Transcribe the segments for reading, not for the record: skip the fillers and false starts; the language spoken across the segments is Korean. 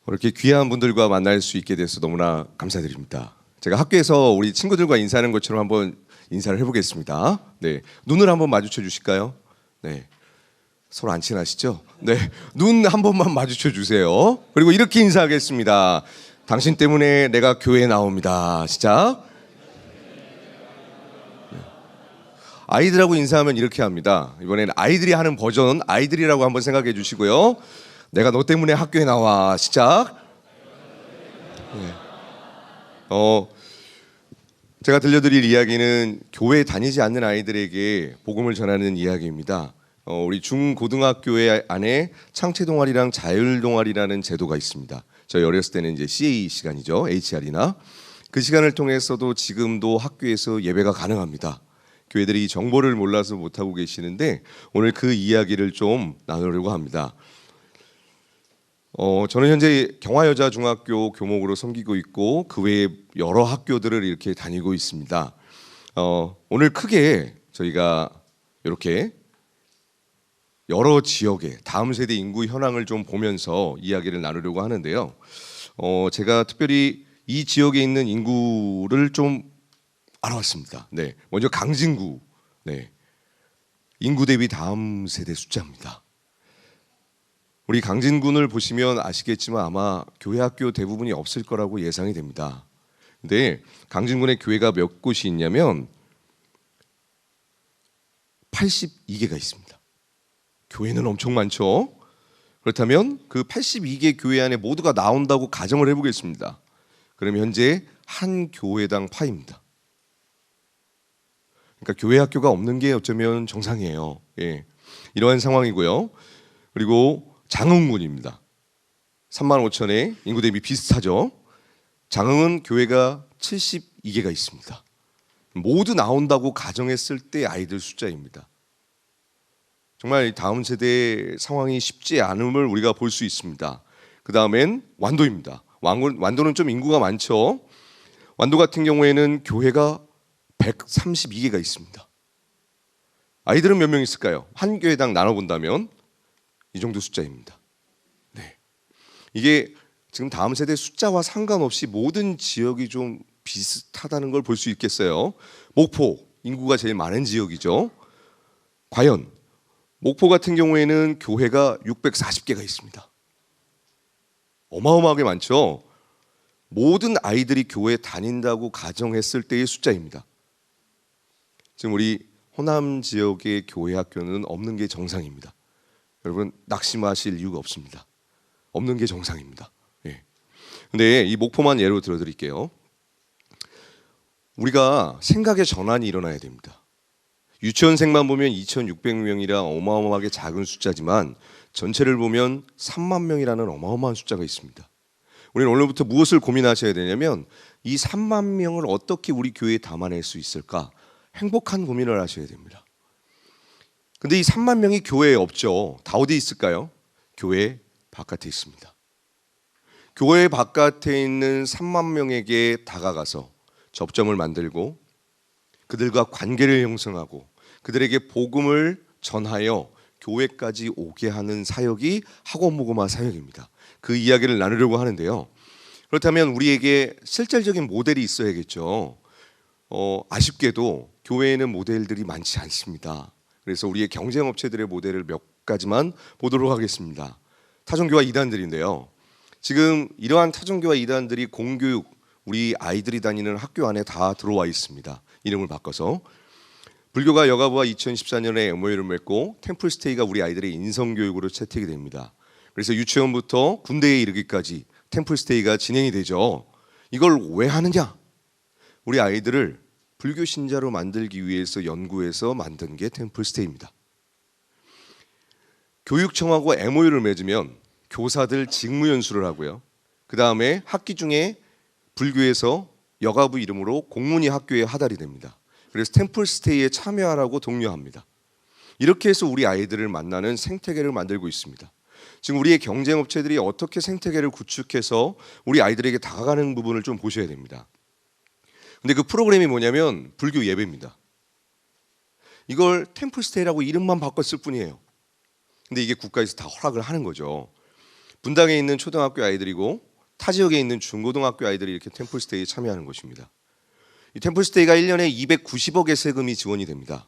이렇게 귀한 분들과 만날 수 있게 돼서 너무나 감사드립니다. 제가 학교에서 우리 친구들과 인사하는 것처럼 한번 인사를 해보겠습니다. 네, 눈을 한번 마주쳐 주실까요? 네, 서로 안 친하시죠? 네, 눈 한 번만 마주쳐 주세요. 그리고 이렇게 인사하겠습니다. 당신 때문에 내가 교회에 나옵니다. 시작. 아이들하고 인사하면 이렇게 합니다. 이번에는 아이들이 하는 버전, 아이들이라고 한번 생각해 주시고요. 내가 너 때문에 학교에 나와. 시작. 네. 제가 들려드릴 이야기는 교회에 다니지 않는 아이들에게 복음을 전하는 이야기입니다. 우리 중고등학교에 안에 창체 동아리랑 자율 동아리라는 제도가 있습니다. 저희 어렸을 때는 이제 CA 시간이죠. HR이나 그 시간을 통해서도 지금도 학교에서 예배가 가능합니다. 교회들이 정보를 몰라서 못하고 계시는데 오늘 그 이야기를 좀 나누려고 합니다. 저는 현재 경화여자중학교 교목으로 섬기고 있고 그 외에 여러 학교들을 이렇게 다니고 있습니다. 오늘 크게 저희가 이렇게 여러 지역의 다음 세대 인구 현황을 좀 보면서 이야기를 나누려고 하는데요. 제가 특별히 이 지역에 있는 인구를 좀 알아봤습니다. 네, 먼저 강진구, 네, 인구 대비 다음 세대 숫자입니다. 우리 강진군을 보시면 아시겠지만 아마 교회 학교 대부분이 없을 거라고 예상이 됩니다. 근데 강진군에 교회가 몇 곳이 있냐면 82개가 있습니다. 교회는 엄청 많죠. 그렇다면 그 82개 교회 안에 모두가 나온다고 가정을 해보겠습니다. 그러면 현재 한 교회당 파입니다. 그러니까 교회 학교가 없는 게 어쩌면 정상이에요. 예, 이러한 상황이고요. 그리고 장흥군입니다. 35,000에 인구 대비 비슷하죠. 장흥은 교회가 72개가 있습니다. 모두 나온다고 가정했을 때 아이들 숫자입니다. 정말 다음 세대 상황이 쉽지 않음을 우리가 볼 수 있습니다. 그 다음엔 완도입니다. 완도는 좀 인구가 많죠. 완도 같은 경우에는 교회가 132개가 있습니다. 아이들은 몇 명 있을까요? 한 교회당 나눠본다면 이 정도 숫자입니다. 네, 이게 지금 다음 세대 숫자와 상관없이 모든 지역이 좀 비슷하다는 걸 볼 수 있겠어요. 목포 인구가 제일 많은 지역이죠. 과연 목포 같은 경우에는 교회가 640개가 있습니다. 어마어마하게 많죠. 모든 아이들이 교회 다닌다고 가정했을 때의 숫자입니다. 지금 우리 호남 지역의 교회 학교는 없는 게 정상입니다. 여러분 낙심하실 이유가 없습니다. 없는 게 정상입니다. 예. 근데 이 목포만 예로 들어드릴게요. 우리가 생각의 전환이 일어나야 됩니다. 유치원생만 보면 2,600명이라 어마어마하게 작은 숫자지만 전체를 보면 3만 명이라는 어마어마한 숫자가 있습니다. 우리는 오늘부터 무엇을 고민하셔야 되냐면 이 3만 명을 어떻게 우리 교회에 담아낼 수 있을까? 행복한 고민을 하셔야 됩니다. 근데 이 3만 명이 교회에 없죠. 다 어디 있을까요? 교회 바깥에 있습니다. 교회 바깥에 있는 3만 명에게 다가가서 접점을 만들고 그들과 관계를 형성하고 그들에게 복음을 전하여 교회까지 오게 하는 사역이 학원무고마 사역입니다. 그 이야기를 나누려고 하는데요. 그렇다면 우리에게 실질적인 모델이 있어야겠죠. 아쉽게도 교회에는 모델들이 많지 않습니다. 그래서 우리의 경쟁 업체들의 모델을 몇 가지만 보도록 하겠습니다. 타종교와 이단들인데요. 지금 이러한 타종교와 이단들이 공교육, 우리 아이들이 다니는 학교 안에 다 들어와 있습니다. 이름을 바꿔서 불교가 여가부와 2014년에 MOU를 맺고 템플스테이가 우리 아이들의 인성교육으로 채택이 됩니다. 그래서 유치원부터 군대에 이르기까지 템플스테이가 진행이 되죠. 이걸 왜 하느냐? 우리 아이들을 불교 신자로 만들기 위해서 연구해서 만든 게 템플스테이입니다. 교육청하고 MOU를 맺으면 교사들 직무연수를 하고요. 그 다음에 학기 중에 불교에서 여가부 이름으로 공문이 학교에 하달이 됩니다. 그래서 템플스테이에 참여하라고 독려합니다. 이렇게 해서 우리 아이들을 만나는 생태계를 만들고 있습니다. 지금 우리의 경쟁업체들이 어떻게 생태계를 구축해서 우리 아이들에게 다가가는 부분을 좀 보셔야 됩니다. 근데 그 프로그램이 뭐냐면 불교 예배입니다. 이걸 템플스테이라고 이름만 바꿨을 뿐이에요. 근데 이게 국가에서 다 허락을 하는 거죠. 분당에 있는 초등학교 아이들이고 타 지역에 있는 중고등학교 아이들이 이렇게 템플스테이에 참여하는 것입니다. 이 템플스테이가 1년에 290억의 세금이 지원이 됩니다.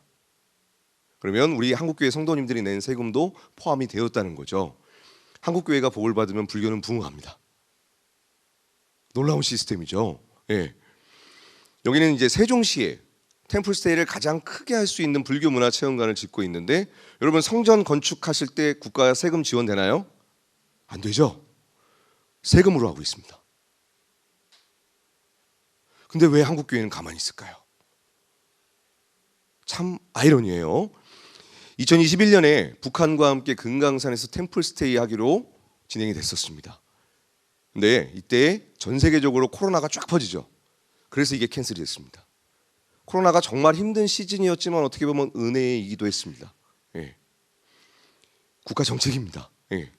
그러면 우리 한국교회 성도님들이 낸 세금도 포함이 되었다는 거죠. 한국교회가 복을 받으면 불교는 부흥합니다. 놀라운 시스템이죠. 예. 여기는 이제 세종시에 템플스테이를 가장 크게 할 수 있는 불교 문화 체험관을 짓고 있는데, 여러분 성전 건축하실 때 국가 세금 지원되나요? 안 되죠. 세금으로 하고 있습니다. 근데 왜 한국교회는 가만히 있을까요? 참 아이러니해요. 2021년에 북한과 함께 금강산에서 템플스테이 하기로 진행이 됐었습니다. 근데 이때 전 세계적으로 코로나가 쫙 퍼지죠. 그래서 이게 캔슬이 됐습니다. 코로나가 정말 힘든 시즌이었지만 어떻게 보면 은혜이기도 했습니다. 예. 국가 정책입니다. 예.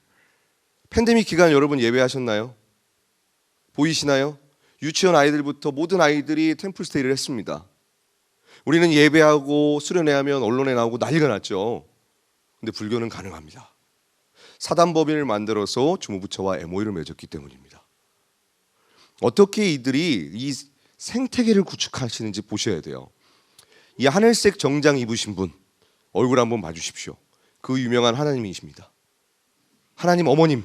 팬데믹 기간 여러분 예배하셨나요? 보이시나요? 유치원 아이들부터 모든 아이들이 템플스테이를 했습니다. 우리는 예배하고 수련회 하면 언론에 나오고 난리가 났죠. 근데 불교는 가능합니다. 사단법인을 만들어서 주무부처와 MOU를 맺었기 때문입니다. 어떻게 이들이 이 생태계를 구축하시는지 보셔야 돼요. 이 하늘색 정장 입으신 분 얼굴 한번 봐주십시오. 그 유명한 하나님이십니다. 하나님 어머님.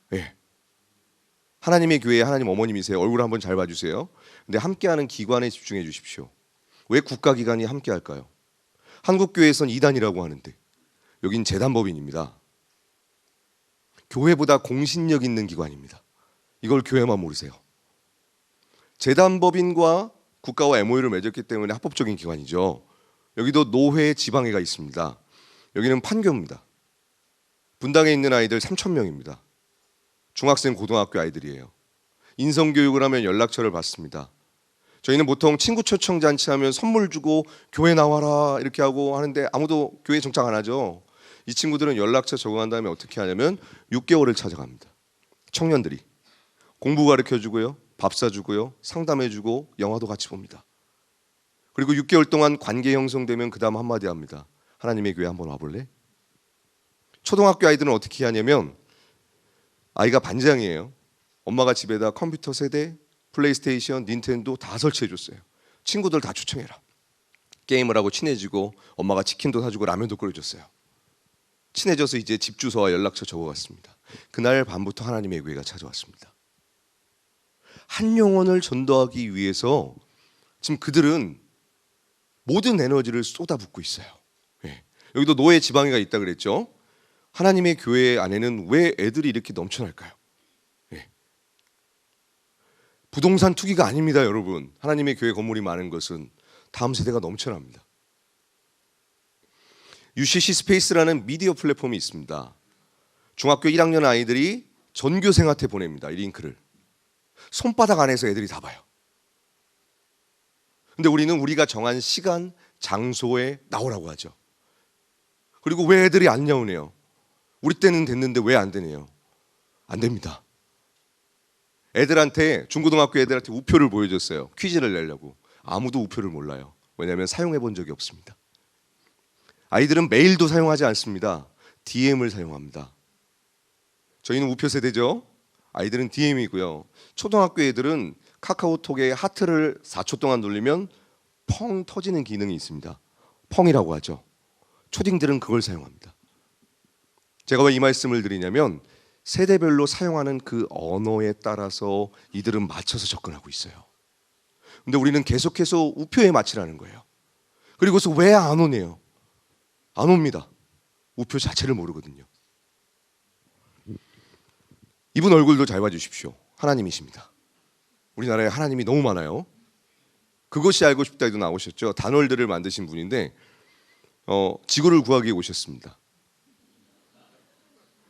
네. 하나님의 교회의 하나님 어머님이세요. 얼굴 한번 잘 봐주세요. 근데 함께하는 기관에 집중해 주십시오. 왜 국가기관이 함께할까요? 한국교회에선 이단이라고 하는데 여긴 재단법인입니다. 교회보다 공신력 있는 기관입니다. 이걸 교회만 모르세요. 재단법인과 국가와 MOU를 맺었기 때문에 합법적인 기관이죠. 여기도 노회 지방회가 있습니다. 여기는 판교입니다. 분당에 있는 아이들 3,000명입니다. 중학생, 고등학교 아이들이에요. 인성교육을 하면 연락처를 받습니다. 저희는 보통 친구 초청 잔치하면 선물 주고 교회 나와라 이렇게 하고 하는데 아무도 교회 정착 안 하죠. 이 친구들은 연락처 적응한 다음에 어떻게 하냐면 6개월을 찾아갑니다. 청년들이 공부 가르쳐주고요, 밥 사주고요, 상담해주고 영화도 같이 봅니다. 그리고 6개월 동안 관계 형성되면 그 다음 한마디 합니다. 하나님의 교회 한번 와볼래? 초등학교 아이들은 어떻게 하냐면 아이가 반장이에요. 엄마가 집에다 컴퓨터 세대, 플레이스테이션, 닌텐도 다 설치해줬어요. 친구들 다 초청해라. 게임을 하고 친해지고 엄마가 치킨도 사주고 라면도 끓여줬어요. 친해져서 이제 집 주소와 연락처 적어갔습니다. 그날 밤부터 하나님의 교회가 찾아왔습니다. 한 영혼을 전도하기 위해서 지금 그들은 모든 에너지를 쏟아붓고 있어요. 네. 여기도 노예 지방회가 있다 그랬죠. 하나님의 교회 안에는 왜 애들이 이렇게 넘쳐날까요? 네. 부동산 투기가 아닙니다, 여러분. 하나님의 교회 건물이 많은 것은 다음 세대가 넘쳐납니다. UCC 스페이스라는 미디어 플랫폼이 있습니다. 중학교 1학년 아이들이 전교생한테 보냅니다. 이 링크를. 손바닥 안에서 애들이 다 봐요. 근데 우리는 우리가 정한 시간, 장소에 나오라고 하죠. 그리고 왜 애들이 안 나오네요? 우리 때는 됐는데 왜 안 되네요? 안 됩니다. 애들한테, 중고등학교 애들한테 우표를 보여줬어요. 퀴즈를 내려고. 아무도 우표를 몰라요. 왜냐하면 사용해 본 적이 없습니다. 아이들은 메일도 사용하지 않습니다. DM을 사용합니다. 저희는 우표 세대죠. 아이들은 DM이고요. 초등학교 애들은 카카오톡에 하트를 4초 동안 눌리면 펑 터지는 기능이 있습니다. 펑이라고 하죠. 초딩들은 그걸 사용합니다. 제가 왜 이 말씀을 드리냐면 세대별로 사용하는 그 언어에 따라서 이들은 맞춰서 접근하고 있어요. 근데 우리는 계속해서 우표에 맞추라는 거예요. 그리고서 왜 안 오네요? 안 옵니다. 우표 자체를 모르거든요. 이분 얼굴도 잘 봐주십시오. 하나님이십니다. 우리나라에 하나님이 너무 많아요. 그것이 알고 싶다에도 나오셨죠. 단월들을 만드신 분인데 지구를 구하기 위해 오셨습니다.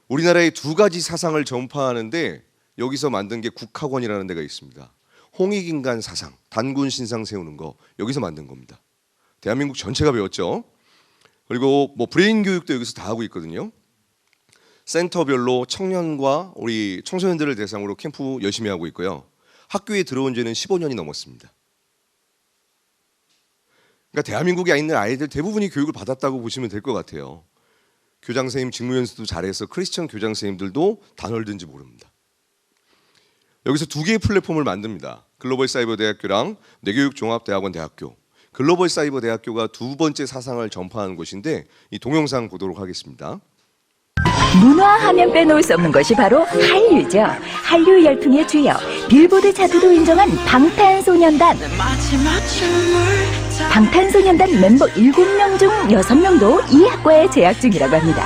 우리나라의 두 가지 사상을 전파하는데 여기서 만든 게 국학원이라는 데가 있습니다. 홍익인간 사상, 단군 신상 세우는 거 여기서 만든 겁니다. 대한민국 전체가 배웠죠. 그리고 뭐 브레인 교육도 여기서 다 하고 있거든요. 센터별로 청년과 우리 청소년들을 대상으로 캠프 열심히 하고 있고요. 학교에 들어온 지는 15년이 넘었습니다. 그러니까 대한민국에 있는 아이들 대부분이 교육을 받았다고 보시면 될 것 같아요. 교장 선생님 직무 연수도 잘해서 크리스천 교장 선생님들도 단월든지 모릅니다. 여기서 두 개의 플랫폼을 만듭니다. 글로벌 사이버 대학교랑 뇌교육종합대학원 대학교. 글로벌 사이버 대학교가 두 번째 사상을 전파하는 곳인데 이 동영상 보도록 하겠습니다. 문화하면 빼놓을 수 없는 것이 바로 한류죠. 한류 열풍의 주역, 빌보드 차트도 인정한 방탄소년단. 방탄소년단 멤버 7명 중 6명도 이 학과에 재학 중이라고 합니다.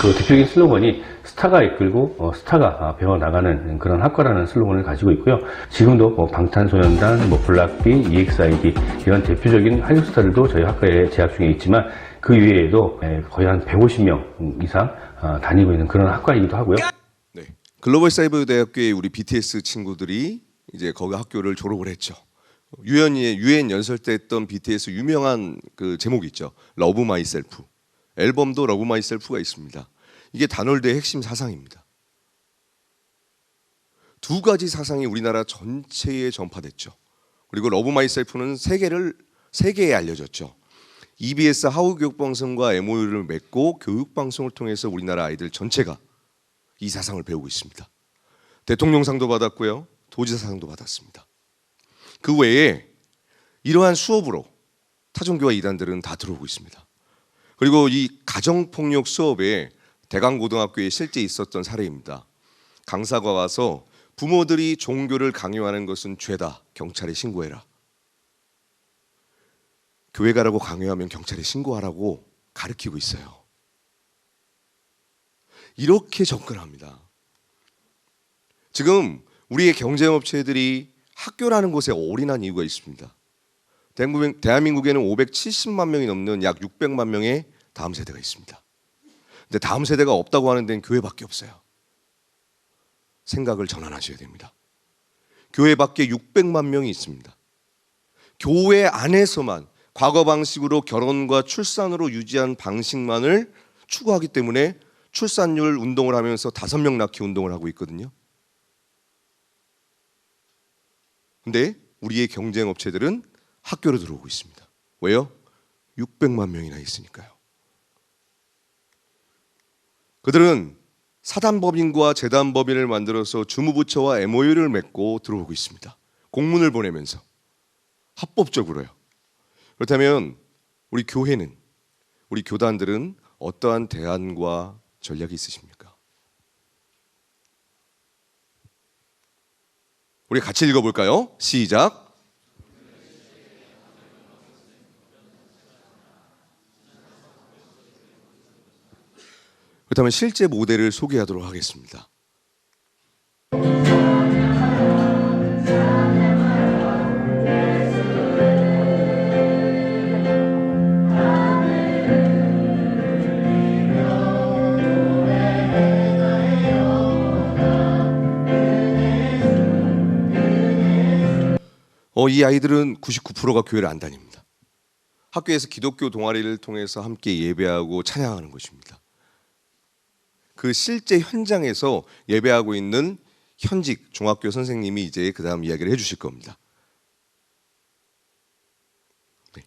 그 대표적인 슬로건이 스타가 이끌고 스타가 배워나가는 그런 학과라는 슬로건을 가지고 있고요. 지금도 방탄소년단, 블락비, EXID 이런 대표적인 한류 스타들도 저희 학과에 재학 중에 있지만 그 이외에도 거의 한 150명 이상 다니고 있는 그런 학과이기도 하고요. 네, 글로벌 사이버 대학교의 우리 BTS 친구들이 이제 거기 학교를 졸업을 했죠. 유엔 연설 때 했던 BTS 유명한 그 제목이 있죠. 러브 마이셀프. 앨범도 러브 마이셀프가 있습니다. 이게 단월대의 핵심 사상입니다. 두 가지 사상이 우리나라 전체에 전파됐죠. 그리고 러브 마이셀프는 세계에 알려졌죠. EBS 하우교육방송과 MOU를 맺고 교육방송을 통해서 우리나라 아이들 전체가 이 사상을 배우고 있습니다. 대통령상도 받았고요. 도지사상도 받았습니다. 그 외에 이러한 수업으로 타종교와 이단들은 다 들어오고 있습니다. 그리고 이 가정폭력 수업에 대강고등학교에 실제 있었던 사례입니다. 강사가 와서 부모들이 종교를 강요하는 것은 죄다. 경찰에 신고해라. 교회 가라고 강요하면 경찰에 신고하라고 가르치고 있어요. 이렇게 접근합니다. 지금 우리의 경쟁업체들이 학교라는 곳에 올인한 이유가 있습니다. 대한민국에는 570만 명이 넘는 약 600만 명의 다음 세대가 있습니다. 근데 다음 세대가 없다고 하는 데는 교회밖에 없어요. 생각을 전환하셔야 됩니다. 교회 밖에 600만 명이 있습니다. 교회 안에서만 과거 방식으로 결혼과 출산으로 유지한 방식만을 추구하기 때문에 출산율 운동을 하면서 5명 낳기 운동을 하고 있거든요. 근데 우리의 경쟁 업체들은 학교로 들어오고 있습니다. 왜요? 600만 명이나 있으니까요. 그들은 사단법인과 재단법인을 만들어서 주무부처와 MOU를 맺고 들어오고 있습니다. 공문을 보내면서 합법적으로요. 그렇다면 우리 교회는, 우리 교단들은 어떠한 대안과 전략이 있으십니까? 우리 같이 읽어볼까요? 시작. 그렇다면 실제 모델을 소개하도록 하겠습니다. 이 아이들은 99%가 교회를 안 다닙니다. 학교에서 기독교 동아리를 통해서 함께 예배하고 찬양하는 것입니다. 그 실제 현장에서 예배하고 있는 현직 중학교 선생님이 이제 그 다음 이야기를 해주실 겁니다. 네.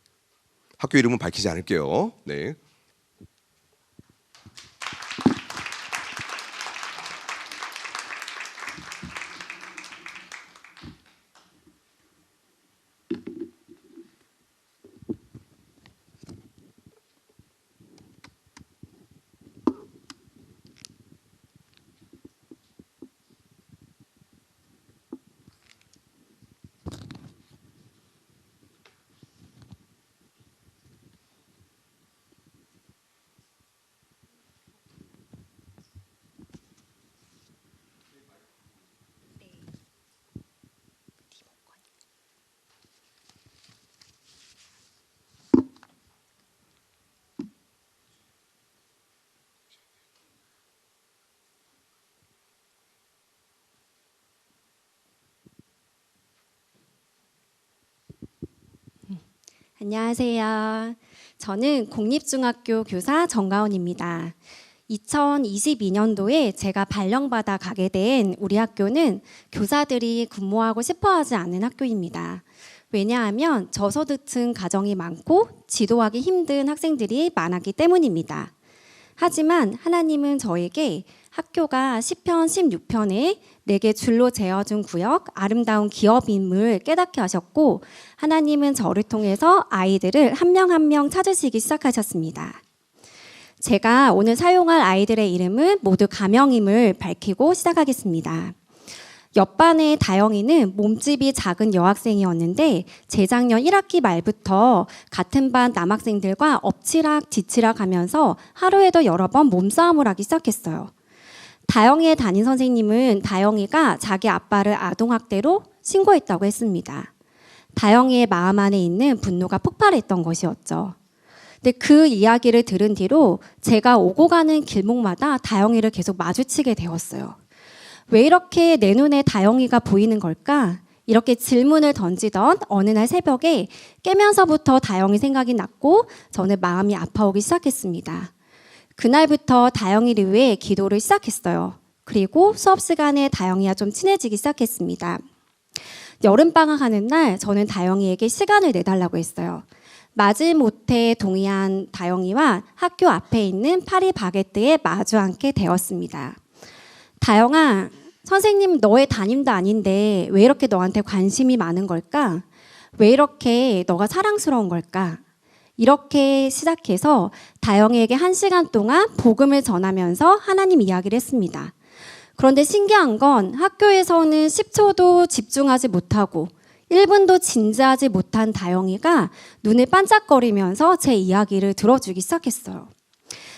학교 이름은 밝히지 않을게요. 네. 안녕하세요. 저는 공립중학교 교사 정가온입니다. 2022년도에 제가 발령받아 가게 된 우리 학교는 교사들이 근무하고 싶어하지 않는 학교입니다. 왜냐하면 저소득층 가정이 많고 지도하기 힘든 학생들이 많았기 때문입니다. 하지만 하나님은 저에게 학교가 시편 16편에 내게 줄로 재어준 구역, 아름다운 기업임을 깨닫게 하셨고 하나님은 저를 통해서 아이들을 한 명 한 명 찾으시기 시작하셨습니다. 제가 오늘 사용할 아이들의 이름은 모두 가명임을 밝히고 시작하겠습니다. 옆반의 다영이는 몸집이 작은 여학생이었는데 재작년 1학기 말부터 같은 반 남학생들과 엎치락 뒤치락 하면서 하루에도 여러 번 몸싸움을 하기 시작했어요. 다영이의 담임 선생님은 다영이가 자기 아빠를 아동학대로 신고했다고 했습니다. 다영이의 마음 안에 있는 분노가 폭발했던 것이었죠. 근데 그 이야기를 들은 뒤로 제가 오고 가는 길목마다 다영이를 계속 마주치게 되었어요. 왜 이렇게 내 눈에 다영이가 보이는 걸까? 이렇게 질문을 던지던 어느 날 새벽에 깨면서부터 다영이 생각이 났고 저는 마음이 아파오기 시작했습니다. 그날부터 다영이를 위해 기도를 시작했어요. 그리고 수업 시간에 다영이와 좀 친해지기 시작했습니다. 여름방학 하는 날 저는 다영이에게 시간을 내달라고 했어요. 마지못해 동의한 다영이와 학교 앞에 있는 파리바게뜨에 마주 앉게 되었습니다. 다영아, 선생님 너의 담임도 아닌데 왜 이렇게 너한테 관심이 많은 걸까? 왜 이렇게 너가 사랑스러운 걸까? 이렇게 시작해서 다영이에게 1시간 동안 복음을 전하면서 하나님 이야기를 했습니다. 그런데 신기한 건 학교에서는 10초도 집중하지 못하고 1분도 진지하지 못한 다영이가 눈을 반짝거리면서 제 이야기를 들어주기 시작했어요.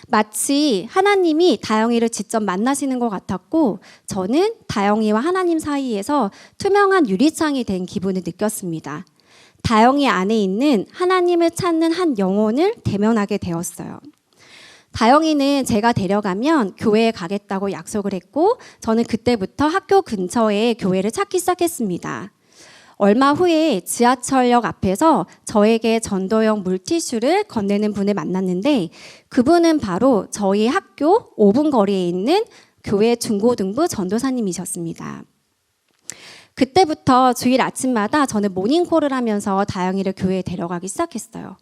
마치 하나님이 다영이를 직접 만나시는 것 같았고 저는 다영이와 하나님 사이에서 투명한 유리창이 된 기분을 느꼈습니다. 다영이 안에 있는 하나님을 찾는 한 영혼을 대면하게 되었어요. 다영이는 제가 데려가면 교회에 가겠다고 약속을 했고 저는 그때부터 학교 근처에 교회를 찾기 시작했습니다. 얼마 후에 지하철역 앞에서 저에게 전도용 물티슈를 건네는 분을 만났는데 그분은 바로 저희 학교 5분 거리에 있는 교회 중고등부 전도사님이셨습니다. 그때부터 주일 아침마다 저는 모닝콜을 하면서 다영이를 교회에 데려가기 시작했어요.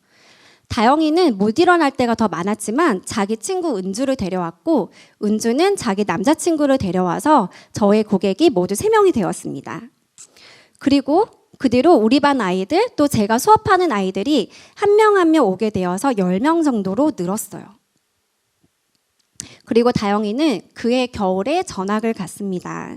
다영이는 못 일어날 때가 더 많았지만 자기 친구 은주를 데려왔고 은주는 자기 남자친구를 데려와서 저의 고객이 모두 3명이 되었습니다. 그리고 그 뒤로 우리 반 아이들 또 제가 수업하는 아이들이 한 명 한 명 오게 되어서 10명 정도로 늘었어요. 그리고 다영이는 그해 겨울에 전학을 갔습니다.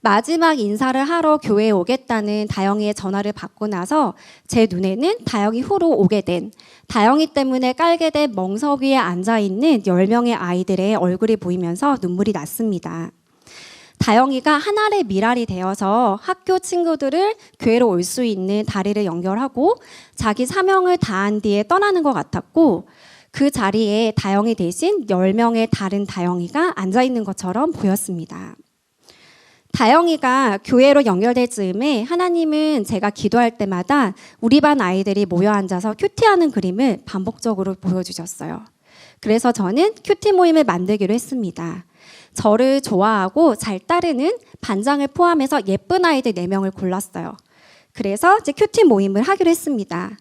마지막 인사를 하러 교회에 오겠다는 다영이의 전화를 받고 나서 제 눈에는 다영이 후로 오게 된, 다영이 때문에 깔게 된 멍석 위에 앉아있는 10명의 아이들의 얼굴이 보이면서 눈물이 났습니다. 다영이가 하나의 미랄이 되어서 학교 친구들을 교회로 올 수 있는 다리를 연결하고 자기 사명을 다한 뒤에 떠나는 것 같았고 그 자리에 다영이 대신 10명의 다른 다영이가 앉아있는 것처럼 보였습니다. 다영이가 교회로 연결될 즈음에 하나님은 제가 기도할 때마다 우리 반 아이들이 모여 앉아서 큐티하는 그림을 반복적으로 보여주셨어요. 그래서 저는 큐티 모임을 만들기로 했습니다. 저를 좋아하고 잘 따르는 반장을 포함해서 예쁜 아이들 4명을 골랐어요. 그래서 이제 큐티 모임을 하기로 했습니다.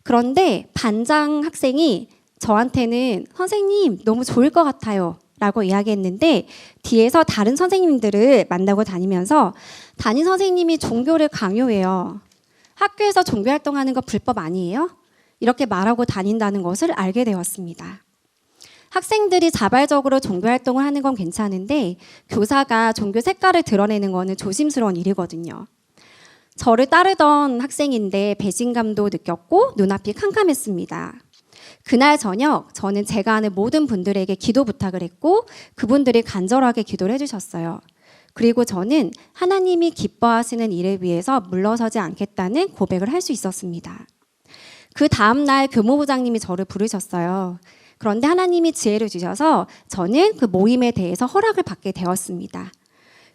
그런데 반장 학생이 저한테는 선생님 너무 좋을 것 같아요 라고 이야기했는데 뒤에서 다른 선생님들을 만나고 다니면서 담임 선생님이 종교를 강요해요. 학교에서 종교활동하는 거 불법 아니에요? 이렇게 말하고 다닌다는 것을 알게 되었습니다. 학생들이 자발적으로 종교활동을 하는 건 괜찮은데 교사가 종교 색깔을 드러내는 거는 조심스러운 일이거든요. 저를 따르던 학생인데 배신감도 느꼈고 눈앞이 캄캄했습니다. 그날 저녁 저는 제가 아는 모든 분들에게 기도 부탁을 했고 그분들이 간절하게 기도를 해주셨어요. 그리고 저는 하나님이 기뻐하시는 일을 위해서 물러서지 않겠다는 고백을 할 수 있었습니다. 그 다음날 교무부장님이 저를 부르셨어요. 그런데 하나님이 지혜를 주셔서 저는 그 모임에 대해서 허락을 받게 되었습니다.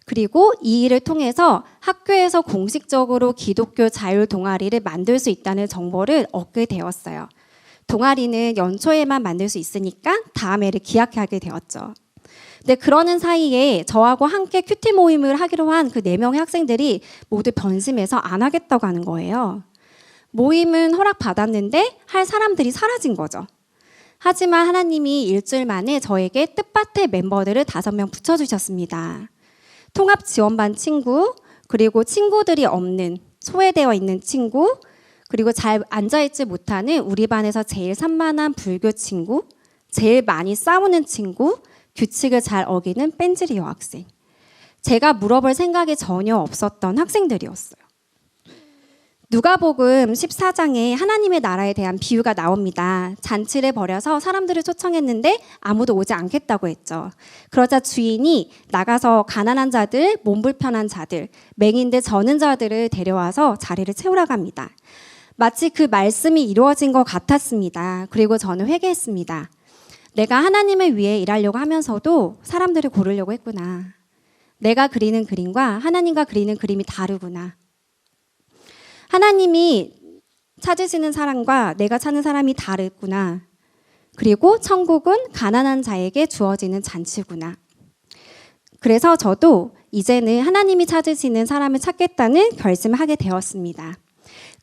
그리고 이 일을 통해서 학교에서 공식적으로 기독교 자율 동아리를 만들 수 있다는 정보를 얻게 되었어요. 동아리는 연초에만 만들 수 있으니까 다음 해를 기약하게 되었죠. 근데 그러는 사이에 저하고 함께 큐티 모임을 하기로 한 그 4명의 학생들이 모두 변심해서 안 하겠다고 하는 거예요. 모임은 허락받았는데 할 사람들이 사라진 거죠. 하지만 하나님이 일주일 만에 저에게 뜻밭의 멤버들을 5명 붙여주셨습니다. 통합 지원반 친구, 그리고 친구들이 없는, 소외되어 있는 친구, 그리고 잘 앉아있지 못하는 우리 반에서 제일 산만한 불교 친구, 제일 많이 싸우는 친구, 규칙을 잘 어기는 뺀질이 여학생. 제가 물어볼 생각이 전혀 없었던 학생들이었어요. 누가복음 14장에 하나님의 나라에 대한 비유가 나옵니다. 잔치를 벌여서 사람들을 초청했는데 아무도 오지 않겠다고 했죠. 그러자 주인이 나가서 가난한 자들, 몸 불편한 자들, 맹인들, 저는 자들을 데려와서 자리를 채우라고 합니다. 마치 그 말씀이 이루어진 것 같았습니다. 그리고 저는 회개했습니다. 내가 하나님을 위해 일하려고 하면서도 사람들을 고르려고 했구나. 내가 그리는 그림과 하나님과 그리는 그림이 다르구나. 하나님이 찾으시는 사람과 내가 찾는 사람이 다르구나. 그리고 천국은 가난한 자에게 주어지는 잔치구나. 그래서 저도 이제는 하나님이 찾으시는 사람을 찾겠다는 결심을 하게 되었습니다.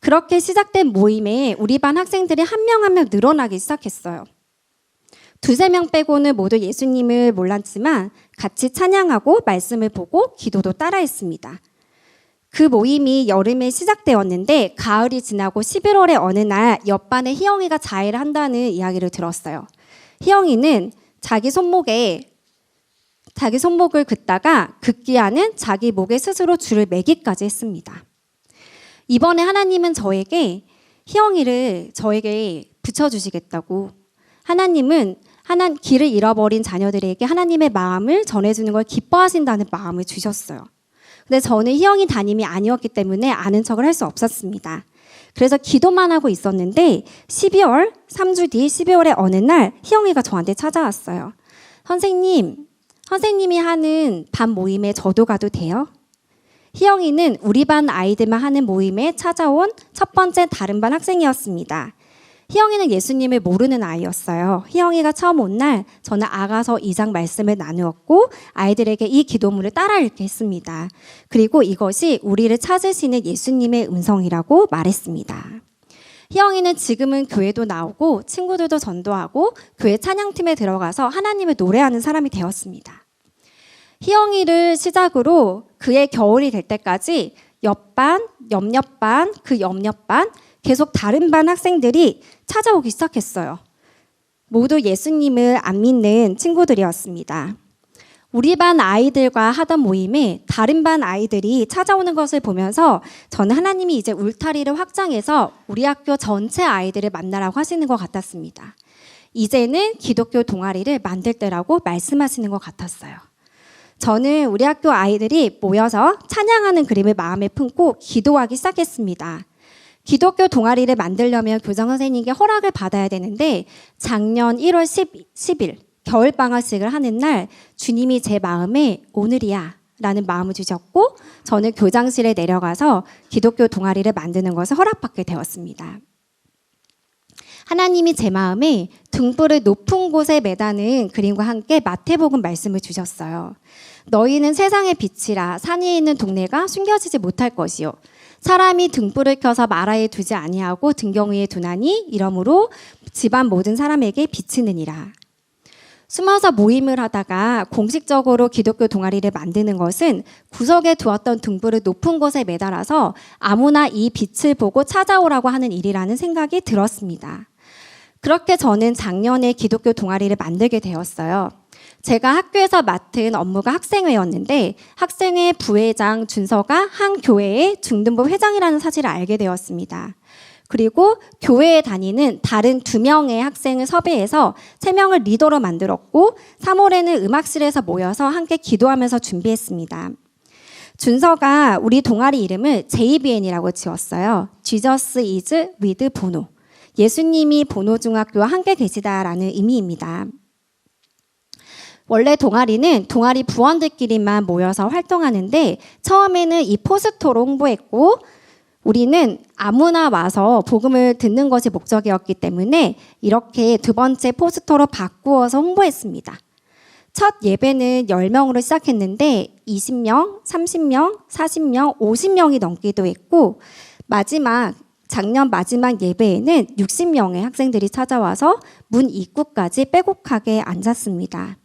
그렇게 시작된 모임에 우리 반 학생들이 한 명 한 명 늘어나기 시작했어요. 2-3명 빼고는 모두 예수님을 몰랐지만 같이 찬양하고 말씀을 보고 기도도 따라했습니다. 그 모임이 여름에 시작되었는데 가을이 지나고 11월의 어느 날 옆반에 희영이가 자해를 한다는 이야기를 들었어요. 희영이는 자기 손목을 긋다가 긋기야는 자기 목에 스스로 줄을 매기까지 했습니다. 이번에 하나님은 저에게 희영이를 저에게 붙여주시겠다고, 하나님은 길을 잃어버린 자녀들에게 하나님의 마음을 전해주는 걸 기뻐하신다는 마음을 주셨어요. 근데 저는 희영이 담임이 아니었기 때문에 아는 척을 할 수 없었습니다. 그래서 기도만 하고 있었는데 3주 뒤 12월의 어느 날 희영이가 저한테 찾아왔어요. 선생님이 하는 반 모임에 저도 가도 돼요? 희영이는 우리 반 아이들만 하는 모임에 찾아온 첫 번째 다른 반 학생이었습니다. 희영이는 예수님을 모르는 아이였어요. 희영이가 처음 온 날 저는 아가서 2장 말씀을 나누었고 아이들에게 이 기도문을 따라 읽게 했습니다. 그리고 이것이 우리를 찾으시는 예수님의 음성이라고 말했습니다. 희영이는 지금은 교회도 나오고 친구들도 전도하고 교회 찬양팀에 들어가서 하나님을 노래하는 사람이 되었습니다. 희영이를 시작으로 그의 겨울이 될 때까지 옆반, 옆반, 그 옆반 계속 다른 반 학생들이 찾아오기 시작했어요. 모두 예수님을 안 믿는 친구들이었습니다. 우리 반 아이들과 하던 모임에 다른 반 아이들이 찾아오는 것을 보면서 저는 하나님이 이제 울타리를 확장해서 우리 학교 전체 아이들을 만나라고 하시는 것 같았습니다. 이제는 기독교 동아리를 만들 때라고 말씀하시는 것 같았어요. 저는 우리 학교 아이들이 모여서 찬양하는 그림을 마음에 품고 기도하기 시작했습니다. 기독교 동아리를 만들려면 교장 선생님께 허락을 받아야 되는데 작년 1월 10일 겨울방학식을 하는 날 주님이 제 마음에 오늘이야 라는 마음을 주셨고 저는 교장실에 내려가서 기독교 동아리를 만드는 것을 허락받게 되었습니다. 하나님이 제 마음에 등불을 높은 곳에 매다는 그림과 함께 마태복음 말씀을 주셨어요. 너희는 세상의 빛이라 산 위에 있는 동네가 숨겨지지 못할 것이요. 사람이 등불을 켜서 마라에 두지 아니하고 등경 위에 두나니 이러므로 집안 모든 사람에게 비치느니라. 숨어서 모임을 하다가 공식적으로 기독교 동아리를 만드는 것은 구석에 두었던 등불을 높은 곳에 매달아서 아무나 이 빛을 보고 찾아오라고 하는 일이라는 생각이 들었습니다. 그렇게 저는 작년에 기독교 동아리를 만들게 되었어요. 제가 학교에서 맡은 업무가 학생회였는데 학생회 부회장 준서가 한 교회의 중등부 회장이라는 사실을 알게 되었습니다. 그리고 교회에 다니는 다른 2명의 학생을 섭외해서 3명을 리더로 만들었고 3월에는 음악실에서 모여서 함께 기도하면서 준비했습니다. 준서가 우리 동아리 이름을 JBN이라고 지었어요. Jesus is with 보노. 예수님이 보노중학교와 함께 계시다라는 의미입니다. 원래 동아리는 동아리 부원들끼리만 모여서 활동하는데 처음에는 이 포스터로 홍보했고 우리는 아무나 와서 복음을 듣는 것이 목적이었기 때문에 이렇게 2번째 포스터로 바꾸어서 홍보했습니다. 첫 예배는 10명으로 시작했는데 20명, 30명, 40명, 50명이 넘기도 했고 마지막 작년 마지막 예배에는 60명의 학생들이 찾아와서 문 입구까지 빼곡하게 앉았습니다.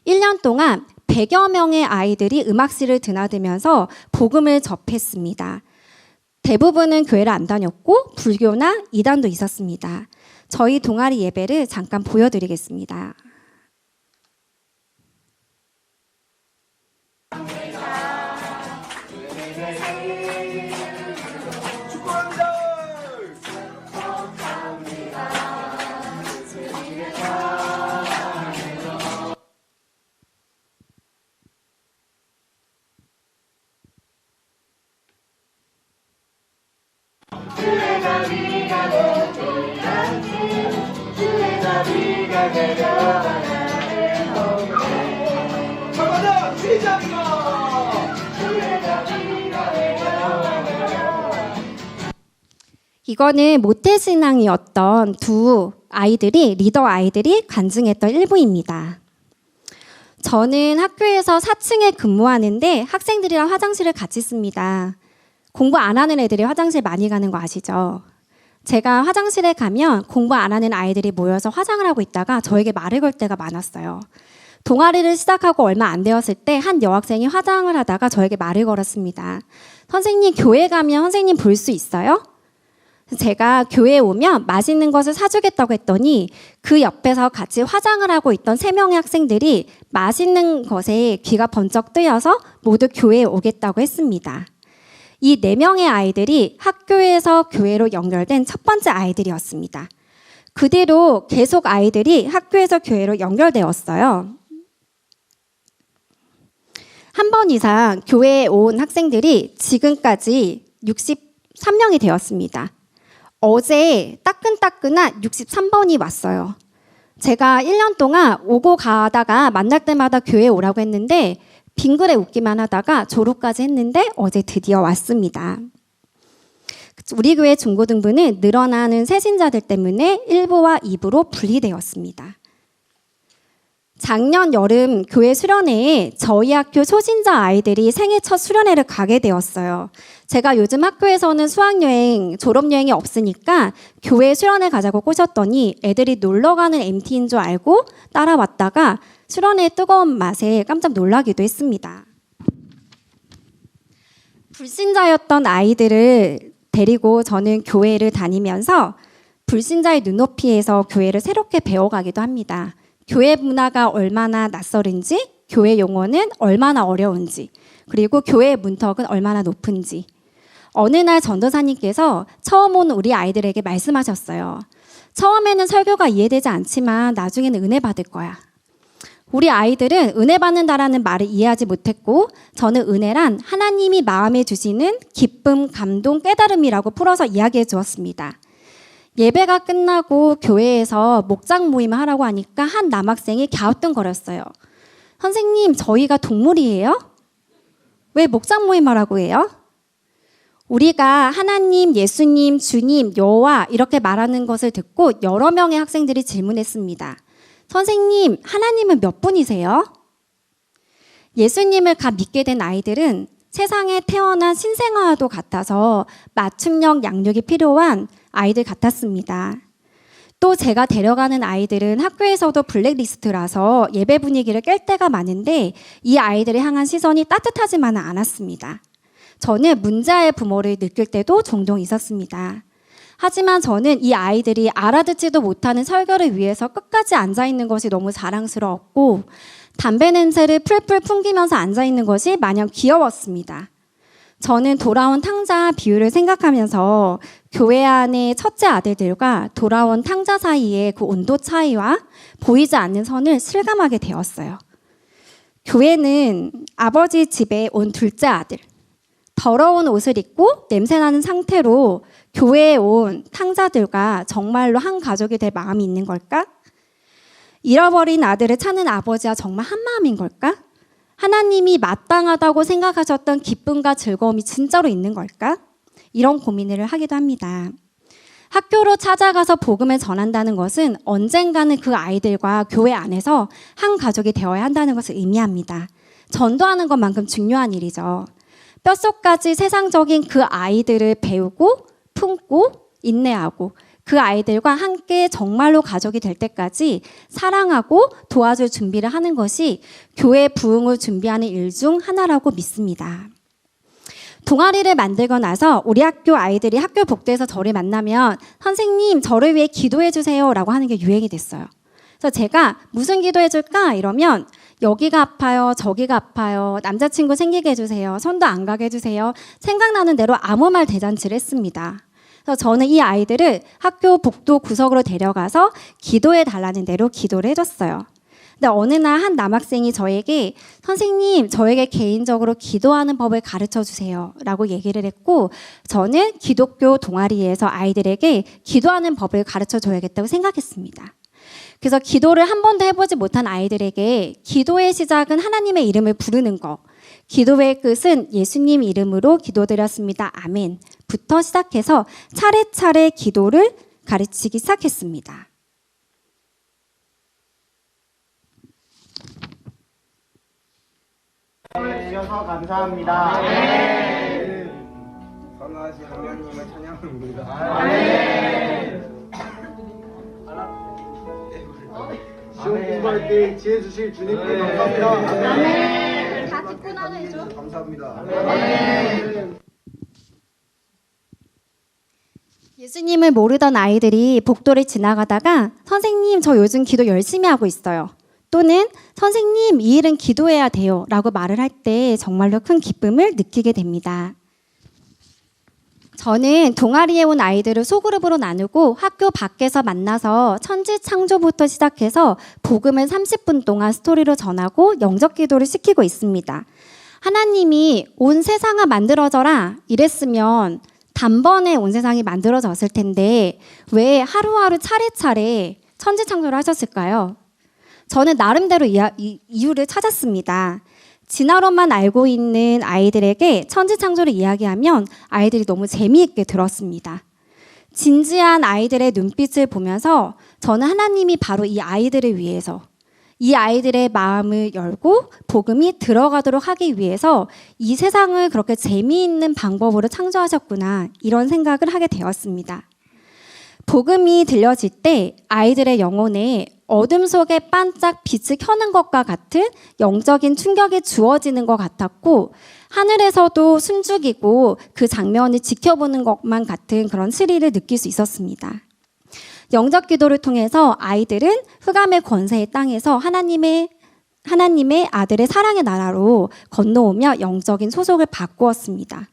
1년 동안 100여 명의 아이들이 음악실을 드나들면서 복음을 접했습니다. 대부분은 교회를 안 다녔고 불교나 이단도 있었습니다. 저희 동아리 예배를 잠깐 보여드리겠습니다. 이거는 모태신앙이었던 두 아이들이 리더 아이들이 간증했던 일부입니다. 저는 학교에서 4층에 근무하는데 학생들이랑 화장실을 같이 씁니다. 공부 안 하는 애들이 화장실 많이 가는 거 아시죠? 제가 화장실에 가면 공부 안 하는 아이들이 모여서 화장을 하고 있다가 저에게 말을 걸 때가 많았어요. 동아리를 시작하고 얼마 안 되었을 때 한 여학생이 화장을 하다가 저에게 말을 걸었습니다. 선생님, 교회 가면 선생님 볼 수 있어요? 제가 교회에 오면 맛있는 것을 사주겠다고 했더니 그 옆에서 같이 화장을 하고 있던 3명의 학생들이 맛있는 것에 귀가 번쩍 뜨여서 모두 교회에 오겠다고 했습니다. 이 4명의 아이들이 학교에서 교회로 연결된 첫 번째 아이들이었습니다. 그 뒤로 계속 아이들이 학교에서 교회로 연결되었어요. 한 번 이상 교회에 온 학생들이 지금까지 63명이 되었습니다. 어제 따끈따끈한 63번이 왔어요. 제가 1년 동안 오고 가다가 만날 때마다 교회에 오라고 했는데 빙그레 웃기만 하다가 졸업까지 했는데 어제 드디어 왔습니다. 우리 교회 중고등부는 늘어나는 새신자들 때문에 1부와 2부로 분리되었습니다. 작년 여름 교회 수련회에 저희 학교 소신자 아이들이 생애 첫 수련회를 가게 되었어요. 제가 요즘 학교에서는 수학여행, 졸업여행이 없으니까 교회 수련회 가자고 꼬셨더니 애들이 놀러가는 MT인 줄 알고 따라왔다가 수련회의 뜨거운 맛에 깜짝 놀라기도 했습니다. 불신자였던 아이들을 데리고 저는 교회를 다니면서 불신자의 눈높이에서 교회를 새롭게 배워가기도 합니다. 교회 문화가 얼마나 낯설은지, 교회 용어는 얼마나 어려운지, 그리고 교회의 문턱은 얼마나 높은지. 어느 날 전도사님께서 처음 온 우리 아이들에게 말씀하셨어요. 처음에는 설교가 이해되지 않지만 나중에는 은혜 받을 거야. 우리 아이들은 은혜 받는다라는 말을 이해하지 못했고 저는 은혜란 하나님이 마음에 주시는 기쁨, 감동, 깨달음이라고 풀어서 이야기해 주었습니다. 예배가 끝나고 교회에서 목장 모임을 하라고 하니까 한 남학생이 갸우뚱거렸어요. 선생님, 저희가 동물이에요? 왜 목장 모임 하라고 해요? 우리가 하나님, 예수님, 주님, 여호와 이렇게 말하는 것을 듣고 여러 명의 학생들이 질문했습니다. 선생님, 하나님은 몇 분이세요? 예수님을 가 믿게 된 아이들은 세상에 태어난 신생아와도 같아서 맞춤형 양육이 필요한 아이들 같았습니다. 또 제가 데려가는 아이들은 학교에서도 블랙리스트라서 예배 분위기를 깰 때가 많은데 이 아이들을 향한 시선이 따뜻하지만은 않았습니다. 저는 문제아의 부모를 느낄 때도 종종 있었습니다. 하지만 저는 이 아이들이 알아듣지도 못하는 설교를 위해서 끝까지 앉아있는 것이 너무 자랑스러웠고 담배 냄새를 풀풀 풍기면서 앉아있는 것이 마냥 귀여웠습니다. 저는 돌아온 탕자 비유를 생각하면서 교회 안의 첫째 아들들과 돌아온 탕자 사이의 그 온도 차이와 보이지 않는 선을 실감하게 되었어요. 교회는 아버지 집에 온 둘째 아들, 더러운 옷을 입고 냄새나는 상태로 교회에 온 탕자들과 정말로 한 가족이 될 마음이 있는 걸까? 잃어버린 아들을 찾는 아버지와 정말 한 마음인 걸까? 하나님이 마땅하다고 생각하셨던 기쁨과 즐거움이 진짜로 있는 걸까? 이런 고민을 하기도 합니다. 학교로 찾아가서 복음을 전한다는 것은 언젠가는 그 아이들과 교회 안에서 한 가족이 되어야 한다는 것을 의미합니다. 전도하는 것만큼 중요한 일이죠. 뼛속까지 세상적인 그 아이들을 배우고 품고 인내하고 그 아이들과 함께 정말로 가족이 될 때까지 사랑하고 도와줄 준비를 하는 것이 교회 부흥을 준비하는 일 중 하나라고 믿습니다. 동아리를 만들고 나서 우리 학교 아이들이 학교 복도에서 저를 만나면 선생님 저를 위해 기도해 주세요 라고 하는 게 유행이 됐어요. 그래서 제가 무슨 기도해 줄까 이러면 여기가 아파요, 저기가 아파요, 남자친구 생기게 해주세요, 손도 안 가게 해주세요, 생각나는 대로 아무 말 대잔치를 했습니다. 그래서 저는 이 아이들을 학교 복도 구석으로 데려가서 기도해 달라는 대로 기도를 해줬어요. 근데 어느 날 한 남학생이 저에게 선생님 저에게 개인적으로 기도하는 법을 가르쳐 주세요 라고 얘기를 했고, 저는 기독교 동아리에서 아이들에게 기도하는 법을 가르쳐 줘야겠다고 생각했습니다. 그래서 기도를 한 번도 해보지 못한 아이들에게 기도의 시작은 하나님의 이름을 부르는 것, 기도의 끝은 예수님 이름으로 기도드렸습니다. 아멘. 부터 시작해서 차례차례 기도를 가르치기 시작했습니다. 주셔서 감사합니다. 네. 선하신 하나님을 찬양합니다. 시험 공부할 때 지혜 주실 주님께 감사합니다. 다 듣고 나눠 해줘. 감사합니다. 예수님을 모르던 아이들이 복도를 지나가다가 선생님 저 요즘 기도 열심히 하고 있어요, 또는 선생님 이 일은 기도해야 돼요 라고 말을 할 때 정말로 큰 기쁨을 느끼게 됩니다. 저는 동아리에 온 아이들을 소그룹으로 나누고 학교 밖에서 만나서 천지 창조부터 시작해서 복음을 30분 동안 스토리로 전하고 영접 기도를 시키고 있습니다. 하나님이 온 세상아 만들어져라 이랬으면 단번에 온 세상이 만들어졌을 텐데 왜 하루하루 차례차례 천지 창조를 하셨을까요? 저는 나름대로 이유를 찾았습니다. 진화론만 알고 있는 아이들에게 천지창조를 이야기하면 아이들이 너무 재미있게 들었습니다. 진지한 아이들의 눈빛을 보면서 저는 하나님이 바로 이 아이들을 위해서, 이 아이들의 마음을 열고 복음이 들어가도록 하기 위해서 이 세상을 그렇게 재미있는 방법으로 창조하셨구나, 이런 생각을 하게 되었습니다. 복음이 들려질 때 아이들의 영혼에 어둠 속에 반짝 빛을 켜는 것과 같은 영적인 충격이 주어지는 것 같았고, 하늘에서도 숨죽이고 그 장면을 지켜보는 것만 같은 그런 스릴을 느낄 수 있었습니다. 영접 기도를 통해서 아이들은 흑암의 권세의 땅에서 하나님의 아들의 사랑의 나라로 건너오며 영적인 소속을 바꾸었습니다.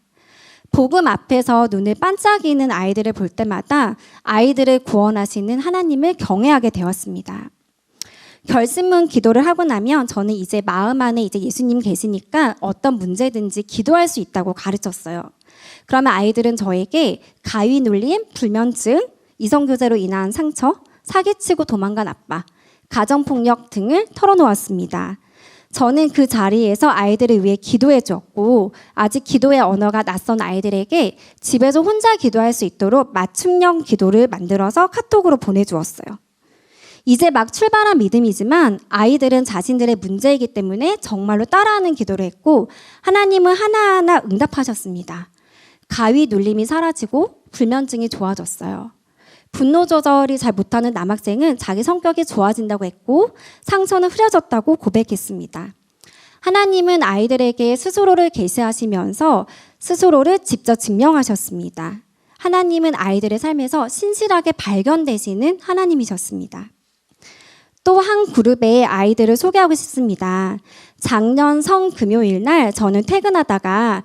복음 앞에서 눈을 반짝이는 아이들을 볼 때마다 아이들을 구원하시는 하나님을 경외하게 되었습니다. 결심문 기도를 하고 나면 저는 이제 마음 안에 이제 예수님 계시니까 어떤 문제든지 기도할 수 있다고 가르쳤어요. 그러면 아이들은 저에게 가위 눌림, 불면증, 이성교제로 인한 상처, 사기치고 도망간 아빠, 가정폭력 등을 털어놓았습니다. 저는 그 자리에서 아이들을 위해 기도해 주었고, 아직 기도의 언어가 낯선 아이들에게 집에서 혼자 기도할 수 있도록 맞춤형 기도를 만들어서 카톡으로 보내주었어요. 이제 막 출발한 믿음이지만 아이들은 자신들의 문제이기 때문에 정말로 따라하는 기도를 했고, 하나님은 하나하나 응답하셨습니다. 가위 눌림이 사라지고 불면증이 좋아졌어요. 분노 조절이 잘 못하는 남학생은 자기 성격이 좋아진다고 했고, 상처는 흐려졌다고 고백했습니다. 하나님은 아이들에게 스스로를 계시하시면서 스스로를 직접 증명하셨습니다. 하나님은 아이들의 삶에서 신실하게 발견되시는 하나님이셨습니다. 또 한 그룹의 아이들을 소개하고 싶습니다. 작년 성금요일 날 저는 퇴근하다가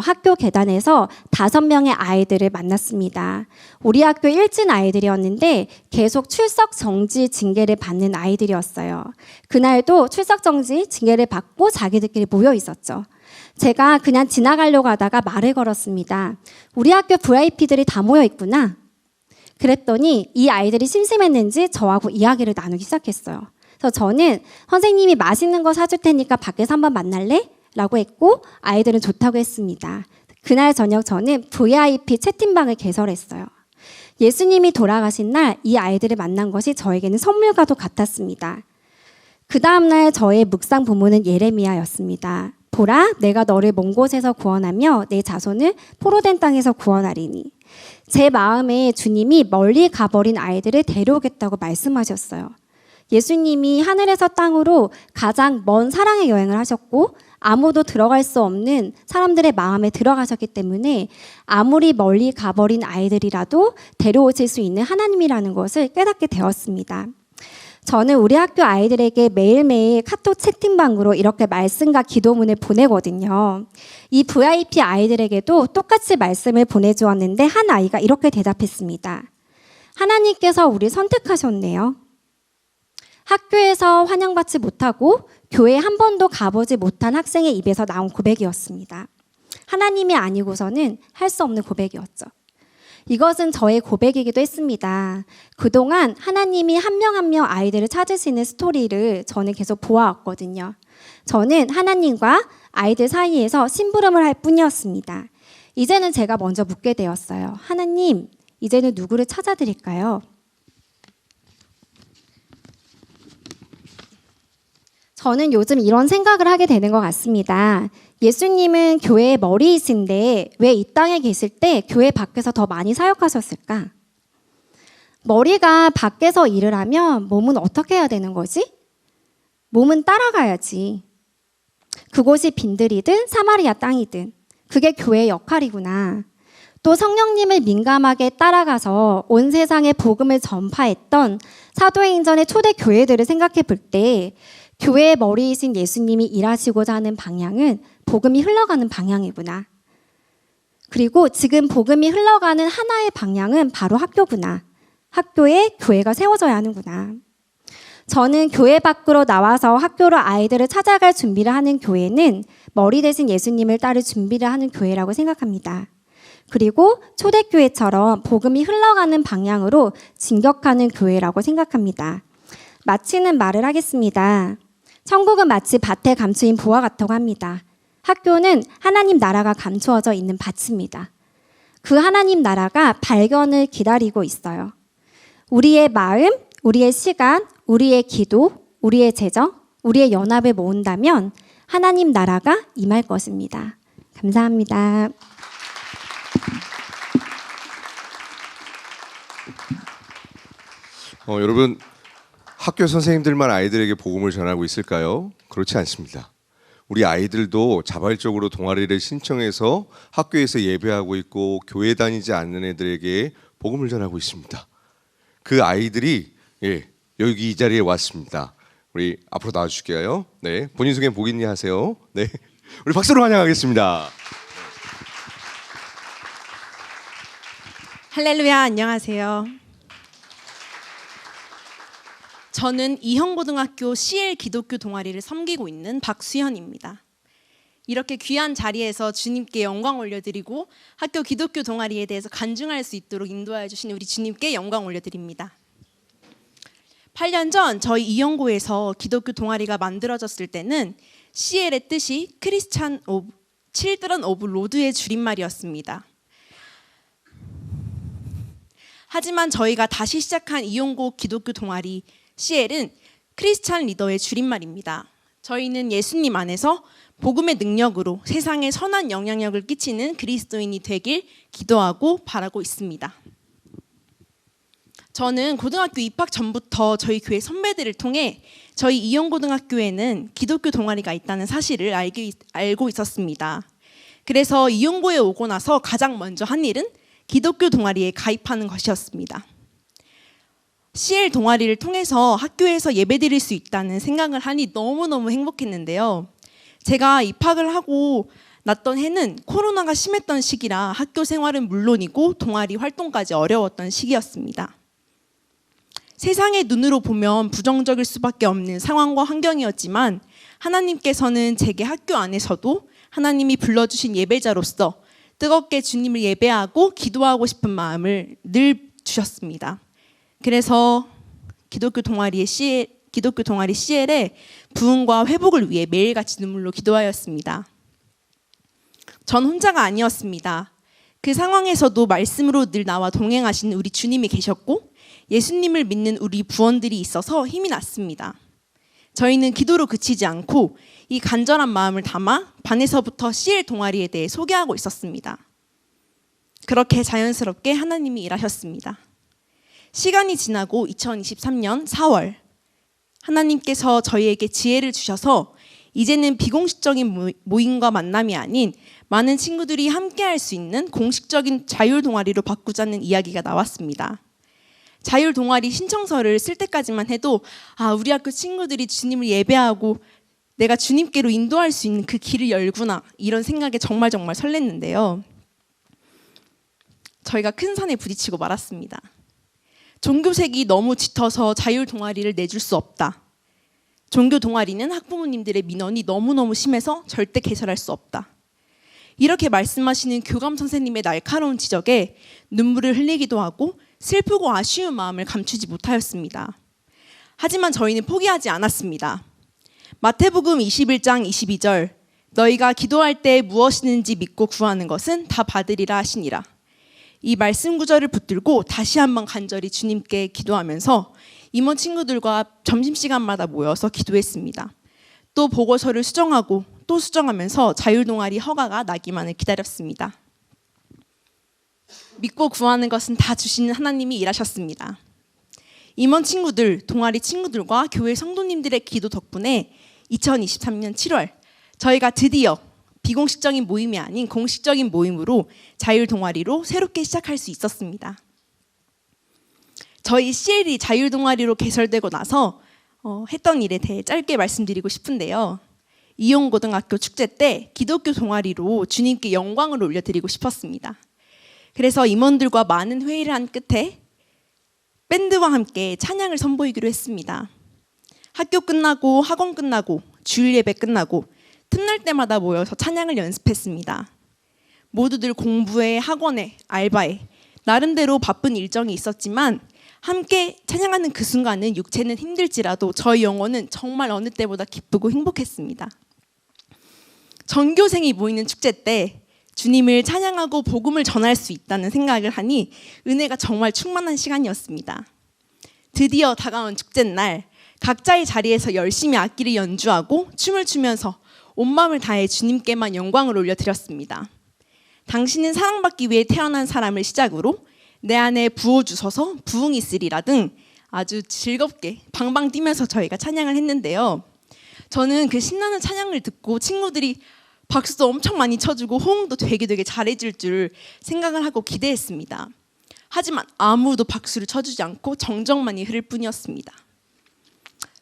학교 계단에서 5명의 아이들을 만났습니다. 우리 학교 일진 아이들이었는데 계속 출석 정지 징계를 받는 아이들이었어요. 그날도 출석 정지 징계를 받고 자기들끼리 모여 있었죠. 제가 그냥 지나가려고 하다가 말을 걸었습니다. 우리 학교 VIP들이 다 모여 있구나. 그랬더니 이 아이들이 심심했는지 저하고 이야기를 나누기 시작했어요. 그래서 저는 선생님이 맛있는 거 사줄 테니까 밖에서 한번 만날래? 라고 했고, 아이들은 좋다고 했습니다. 그날 저녁 저는 VIP 채팅방을 개설했어요. 예수님이 돌아가신 날 이 아이들을 만난 것이 저에게는 선물과도 같았습니다. 그 다음날 저의 묵상 본문은 예레미야였습니다. 보라, 내가 너를 먼 곳에서 구원하며 내 자손을 포로된 땅에서 구원하리니. 제 마음에 주님이 멀리 가버린 아이들을 데려오겠다고 말씀하셨어요. 예수님이 하늘에서 땅으로 가장 먼 사랑의 여행을 하셨고 아무도 들어갈 수 없는 사람들의 마음에 들어가셨기 때문에 아무리 멀리 가버린 아이들이라도 데려오실 수 있는 하나님이라는 것을 깨닫게 되었습니다. 저는 우리 학교 아이들에게 매일매일 카톡 채팅방으로 이렇게 말씀과 기도문을 보내거든요. 이 VIP 아이들에게도 똑같이 말씀을 보내주었는데 한 아이가 이렇게 대답했습니다. 하나님께서 우리 선택하셨네요. 학교에서 환영받지 못하고 교회 한 번도 가보지 못한 학생의 입에서 나온 고백이었습니다. 하나님이 아니고서는 할 수 없는 고백이었죠. 이것은 저의 고백이기도 했습니다. 그동안 하나님이 한 명 한 명 아이들을 찾으시는 스토리를 저는 계속 보아왔거든요. 저는 하나님과 아이들 사이에서 심부름을 할 뿐이었습니다. 이제는 제가 먼저 묻게 되었어요. 하나님, 이제는 누구를 찾아드릴까요? 저는 요즘 이런 생각을 하게 되는 것 같습니다. 예수님은 교회의 머리이신데 왜 이 땅에 계실 때 교회 밖에서 더 많이 사역하셨을까? 머리가 밖에서 일을 하면 몸은 어떻게 해야 되는 거지? 몸은 따라가야지. 그곳이 빈들이든 사마리아 땅이든 그게 교회의 역할이구나. 또 성령님을 민감하게 따라가서 온 세상에 복음을 전파했던 사도행전의 초대 교회들을 생각해 볼 때 교회의 머리이신 예수님이 일하시고자 하는 방향은 복음이 흘러가는 방향이구나. 그리고 지금 복음이 흘러가는 하나의 방향은 바로 학교구나. 학교에 교회가 세워져야 하는구나. 저는 교회 밖으로 나와서 학교로 아이들을 찾아갈 준비를 하는 교회는 머리 대신 예수님을 따를 준비를 하는 교회라고 생각합니다. 그리고 초대교회처럼 복음이 흘러가는 방향으로 진격하는 교회라고 생각합니다. 마치는 말을 하겠습니다. 천국은 마치 밭에 감추인 보화 같다고 합니다. 학교는 하나님 나라가 감추어져 있는 밭입니다. 그 하나님 나라가 발견을 기다리고 있어요. 우리의 마음, 우리의 시간, 우리의 기도, 우리의 재정, 우리의 연합을 모은다면 하나님 나라가 임할 것입니다. 감사합니다. 여러분, 학교 선생님들만 아이들에게 복음을 전하고 있을까요? 그렇지 않습니다. 우리 아이들도 자발적으로 동아리를 신청해서 학교에서 예배하고 있고 교회 다니지 않는 애들에게 복음을 전하고 있습니다. 그 아이들이 여기 이 자리에 왔습니다. 우리 앞으로 나와주실게요. 네, 본인 소개 보겠니 하세요. 네, 우리 박수로 환영하겠습니다. 할렐루야, 안녕하세요. 저는 이형고등학교 CL 기독교 동아리를 섬기고 있는 박수현입니다. 이렇게 귀한 자리에서 주님께 영광 올려드리고 학교 기독교 동아리에 대해서 간증할 수 있도록 인도하여 주신 우리 주님께 영광 올려드립니다. 8년 전 저희 이형고에서 기독교 동아리가 만들어졌을 때는 CL의 뜻이 Children of Lord의 줄임말이었습니다. 하지만 저희가 다시 시작한 이용고 기독교 동아리 CL은 크리스찬 리더의 줄임말입니다. 저희는 예수님 안에서 복음의 능력으로 세상에 선한 영향력을 끼치는 그리스도인이 되길 기도하고 바라고 있습니다. 저는 고등학교 입학 전부터 저희 교회 선배들을 통해 저희 이용고등학교에는 기독교 동아리가 있다는 사실을 알고 있었습니다. 그래서 이용고에 오고 나서 가장 먼저 한 일은 기독교 동아리에 가입하는 것이었습니다. CL 동아리를 통해서 학교에서 예배드릴 수 있다는 생각을 하니 너무너무 행복했는데요. 제가 입학을 하고 났던 해는 코로나가 심했던 시기라 학교 생활은 물론이고 동아리 활동까지 어려웠던 시기였습니다. 세상의 눈으로 보면 부정적일 수밖에 없는 상황과 환경이었지만 하나님께서는 제게 학교 안에서도 하나님이 불러주신 예배자로서 뜨겁게 주님을 예배하고 기도하고 싶은 마음을 늘 주셨습니다. 그래서 기독교 동아리 CL의 부흥과 회복을 위해 매일같이 눈물로 기도하였습니다. 전 혼자가 아니었습니다. 그 상황에서도 말씀으로 늘 나와 동행하신 우리 주님이 계셨고 예수님을 믿는 우리 부원들이 있어서 힘이 났습니다. 저희는 기도로 그치지 않고 이 간절한 마음을 담아 반에서부터 CL 동아리에 대해 소개하고 있었습니다. 그렇게 자연스럽게 하나님이 일하셨습니다. 시간이 지나고 2023년 4월 하나님께서 저희에게 지혜를 주셔서 이제는 비공식적인 모임과 만남이 아닌 많은 친구들이 함께할 수 있는 공식적인 자율 동아리로 바꾸자는 이야기가 나왔습니다. 자율 동아리 신청서를 쓸 때까지만 해도 우리 학교 친구들이 주님을 예배하고 내가 주님께로 인도할 수 있는 그 길을 열구나 이런 생각에 정말 설렜는데요. 저희가 큰 산에 부딪히고 말았습니다. 종교색이 너무 짙어서 자율 동아리를 내줄 수 없다. 종교 동아리는 학부모님들의 민원이 너무너무 심해서 절대 개설할 수 없다. 이렇게 말씀하시는 교감 선생님의 날카로운 지적에 눈물을 흘리기도 하고 슬프고 아쉬운 마음을 감추지 못하였습니다. 하지만 저희는 포기하지 않았습니다. 마태복음 21장 22절 너희가 기도할 때 무엇이든지 믿고 구하는 것은 다 받으리라 하시니라. 이 말씀 구절을 붙들고 다시 한번 간절히 주님께 기도하면서 임원 친구들과 점심시간마다 모여서 기도했습니다. 또 보고서를 수정하고 또 수정하면서 자율동아리 허가가 나기만을 기다렸습니다. 믿고 구하는 것은 다 주시는 하나님이 일하셨습니다. 임원 친구들, 동아리 친구들과 교회 성도님들의 기도 덕분에 2023년 7월 저희가 드디어 비공식적인 모임이 아닌 공식적인 모임으로 자율 동아리로 새롭게 시작할 수 있었습니다. 저희 CL이 자율 동아리로 개설되고 나서 했던 일에 대해 짧게 말씀드리고 싶은데요. 이용고등학교 축제 때 기독교 동아리로 주님께 영광을 올려드리고 싶었습니다. 그래서 임원들과 많은 회의를 한 끝에 밴드와 함께 찬양을 선보이기로 했습니다. 학교 끝나고 학원 끝나고 주일 예배 끝나고 틈날 때마다 모여서 찬양을 연습했습니다. 모두들 공부에 학원에 알바에 나름대로 바쁜 일정이 있었지만 함께 찬양하는 그 순간은 육체는 힘들지라도 저희 영혼은 정말 어느 때보다 기쁘고 행복했습니다. 전교생이 모이는 축제 때 주님을 찬양하고 복음을 전할 수 있다는 생각을 하니 은혜가 정말 충만한 시간이었습니다. 드디어 다가온 축제날 각자의 자리에서 열심히 악기를 연주하고 춤을 추면서 온 마음을 다해 주님께만 영광을 올려드렸습니다. 당신은 사랑받기 위해 태어난 사람을 시작으로 내 안에 부어주셔서 부흥이 있으리라 등 아주 즐겁게 방방 뛰면서 저희가 찬양을 했는데요. 저는 그 신나는 찬양을 듣고 친구들이 박수도 엄청 많이 쳐주고 호응도 되게 잘해줄 줄 생각을 하고 기대했습니다. 하지만 아무도 박수를 쳐주지 않고 정적만이 흐를 뿐이었습니다.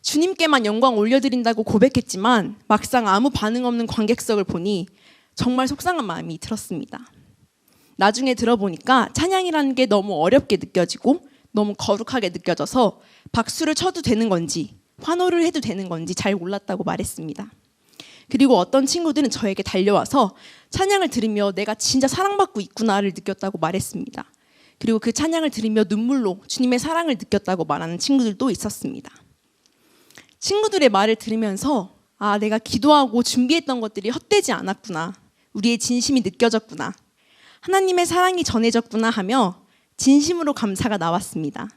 주님께만 영광 올려드린다고 고백했지만 막상 아무 반응 없는 관객석을 보니 정말 속상한 마음이 들었습니다. 나중에 들어보니까 찬양이라는 게 너무 어렵게 느껴지고 너무 거룩하게 느껴져서 박수를 쳐도 되는 건지 환호를 해도 되는 건지 잘 몰랐다고 말했습니다. 그리고 어떤 친구들은 저에게 달려와서 찬양을 들으며 내가 진짜 사랑받고 있구나를 느꼈다고 말했습니다. 그리고 그 찬양을 들으며 눈물로 주님의 사랑을 느꼈다고 말하는 친구들도 있었습니다. 친구들의 말을 들으면서 내가 기도하고 준비했던 것들이 헛되지 않았구나. 우리의 진심이 느껴졌구나. 하나님의 사랑이 전해졌구나 하며 진심으로 감사가 나왔습니다.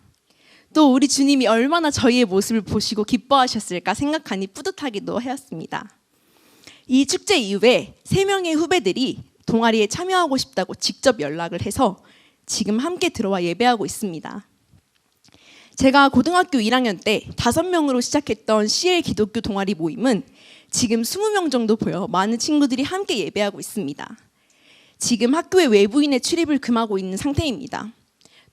또 우리 주님이 얼마나 저희의 모습을 보시고 기뻐하셨을까 생각하니 뿌듯하기도 하였습니다. 이 축제 이후에 3명의 후배들이 동아리에 참여하고 싶다고 직접 연락을 해서 지금 함께 들어와 예배하고 있습니다. 제가 고등학교 1학년 때 5명으로 시작했던 CL 기독교 동아리 모임은 지금 20명 정도 보여 많은 친구들이 함께 예배하고 있습니다. 지금 학교에 외부인의 출입을 금하고 있는 상태입니다.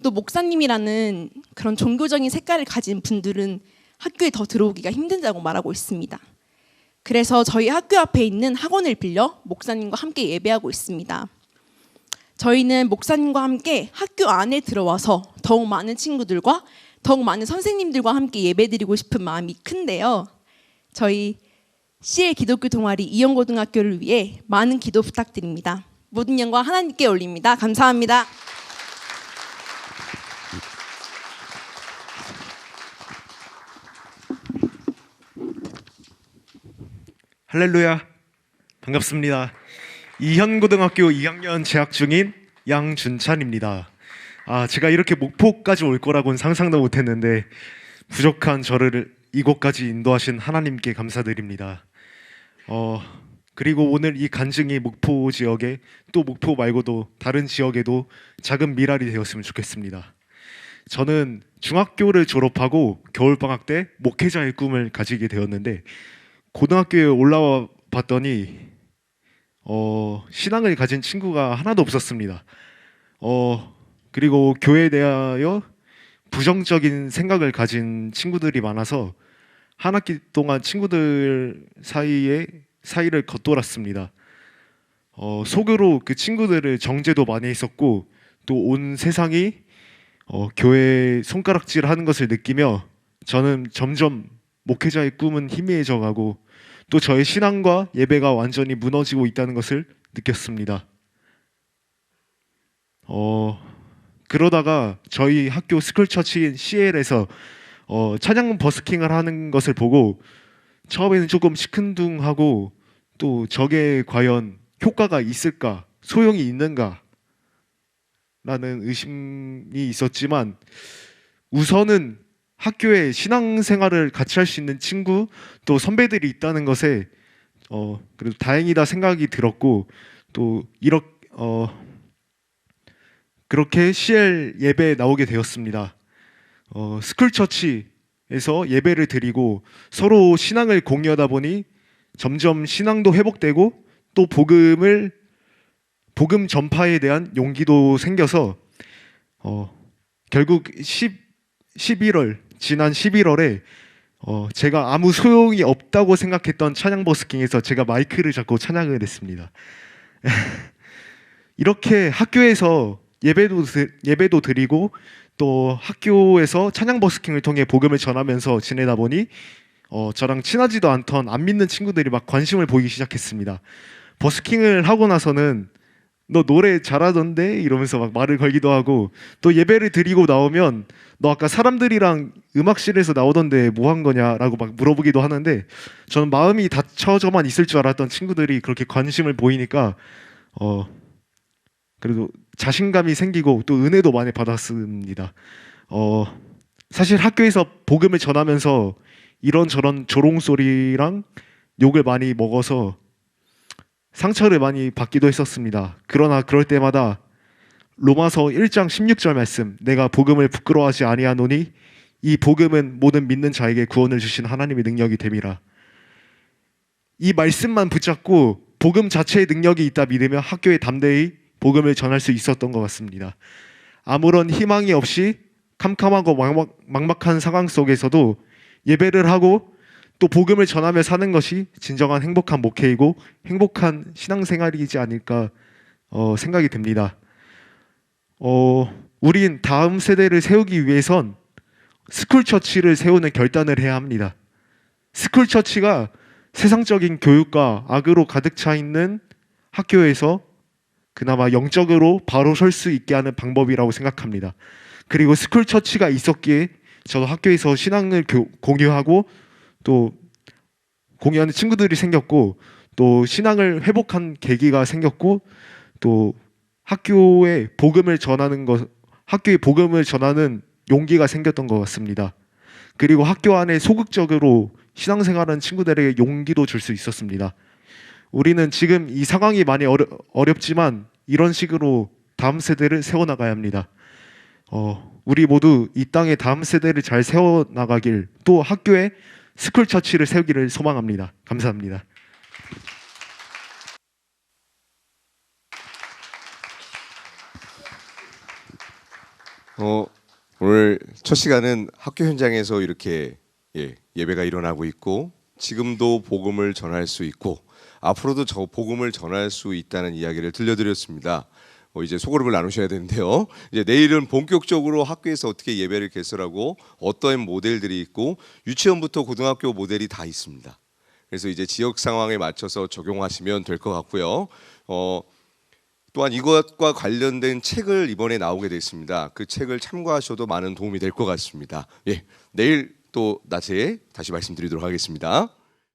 또 목사님이라는 그런 종교적인 색깔을 가진 분들은 학교에 더 들어오기가 힘들다고 말하고 있습니다. 그래서 저희 학교 앞에 있는 학원을 빌려 목사님과 함께 예배하고 있습니다. 저희는 목사님과 함께 학교 안에 들어와서 더욱 많은 친구들과 더욱 많은 선생님들과 함께 예배드리고 싶은 마음이 큰데요. 저희 CL 기독교 동아리 이영고등학교를 위해 많은 기도 부탁드립니다. 모든 영광 하나님께 올립니다. 감사합니다. 할렐루야, 반갑습니다. 이현고등학교 2학년 재학 중인 양준찬입니다. 제가 이렇게 목포까지 올 거라고는 상상도 못했는데 부족한 저를 이곳까지 인도하신 하나님께 감사드립니다. 그리고 오늘 이 간증이 목포 지역에 또 목포 말고도 다른 지역에도 작은 미랄이 되었으면 좋겠습니다. 저는 중학교를 졸업하고 겨울방학 때 목회자의 꿈을 가지게 되었는데 고등학교에 올라와 봤더니 신앙을 가진 친구가 하나도 없었습니다. 그리고 교회에 대하여 부정적인 생각을 가진 친구들이 많아서 한 학기 동안 친구들 사이를 겉돌았습니다. 속으로 그 친구들을 정죄도 많이 했었고 또 온 세상이 교회에 손가락질하는 것을 느끼며 저는 점점 목회자의 꿈은 희미해져 가고 또 저의 신앙과 예배가 완전히 무너지고 있다는 것을 느꼈습니다. 그러다가 저희 학교 스쿨처치인 CL에서 찬양 버스킹을 하는 것을 보고 처음에는 조금 시큰둥하고 또 저게 과연 효과가 있을까, 소용이 있는가 라는 의심이 있었지만 우선은 학교에 신앙생활을 같이 할 수 있는 친구 또 선배들이 있다는 것에 그래도 다행이다 생각이 들었고 또 그렇게 CL 예배에 나오게 되었습니다. 스쿨처치에서 예배를 드리고 서로 신앙을 공유하다 보니 점점 신앙도 회복되고 또 복음 전파에 대한 용기도 생겨서 결국 지난 11월에 제가 아무 소용이 없다고 생각했던 찬양 버스킹에서 제가 마이크를 잡고 찬양을 했습니다. 이렇게 학교에서 예배도 드리고 또 학교에서 찬양 버스킹을 통해 복음을 전하면서 지내다 보니 저랑 친하지도 않던 안 믿는 친구들이 막 관심을 보이기 시작했습니다. 버스킹을 하고 나서는 너 노래 잘하던데 이러면서 막 말을 걸기도 하고 또 예배를 드리고 나오면 너 아까 사람들이랑 음악실에서 나오던데 뭐 한 거냐라고 막 물어보기도 하는데 저는 마음이 닫혀져만 있을 줄 알았던 친구들이 그렇게 관심을 보이니까 그래도 자신감이 생기고 또 은혜도 많이 받았습니다. 사실 학교에서 복음을 전하면서 이런저런 조롱소리랑 욕을 많이 먹어서 상처를 많이 받기도 했었습니다. 그러나 그럴 때마다 로마서 1장 16절 말씀, 내가 복음을 부끄러워하지 아니하노니 이 복음은 모든 믿는 자에게 구원을 주신 하나님의 능력이 됨이라. 이 말씀만 붙잡고 복음 자체의 능력이 있다 믿으며 학교에 담대히 복음을 전할 수 있었던 것 같습니다. 아무런 희망이 없이 캄캄하고 막막한 상황 속에서도 예배를 하고 또 복음을 전하며 사는 것이 진정한 행복한 목회이고 행복한 신앙생활이지 않을까 생각이 듭니다. 우린 다음 세대를 세우기 위해선 스쿨처치를 세우는 결단을 해야 합니다. 스쿨처치가 세상적인 교육과 악으로 가득 차 있는 학교에서 그나마 영적으로 바로 설 수 있게 하는 방법이라고 생각합니다. 그리고 스쿨처치가 있었기에 저도 학교에서 신앙을 공유하고 또 공유하는 친구들이 생겼고 또 신앙을 회복한 계기가 생겼고 또 학교에 복음을 전하는 용기가 생겼던 것 같습니다. 그리고 학교 안에 소극적으로 신앙생활하는 친구들에게 용기도 줄 수 있었습니다. 우리는 지금 이 상황이 많이 어렵지만 이런 식으로 다음 세대를 세워나가야 합니다. 우리 모두 이 땅의 다음 세대를 잘 세워나가길 또 학교에 스쿨처치를 세우기를 소망합니다. 감사합니다. 오늘 첫 시간은 학교 현장에서 이렇게 예배가 일어나고 있고 지금도 복음을 전할 수 있고 앞으로도 저 복음을 전할 수 있다는 이야기를 들려드렸습니다. 이제 소그룹을 나누셔야 되는데요. 이제 내일은 본격적으로 학교에서 어떻게 예배를 개설하고 어떠한 모델들이 있고 유치원부터 고등학교 모델이 다 있습니다. 그래서 이제 지역 상황에 맞춰서 적용하시면 될 것 같고요. 또한 이것과 관련된 책을 이번에 나오게 됐습니다. 그 책을 참고하셔도 많은 도움이 될 것 같습니다. 내일 또 낮에 다시 말씀드리도록 하겠습니다.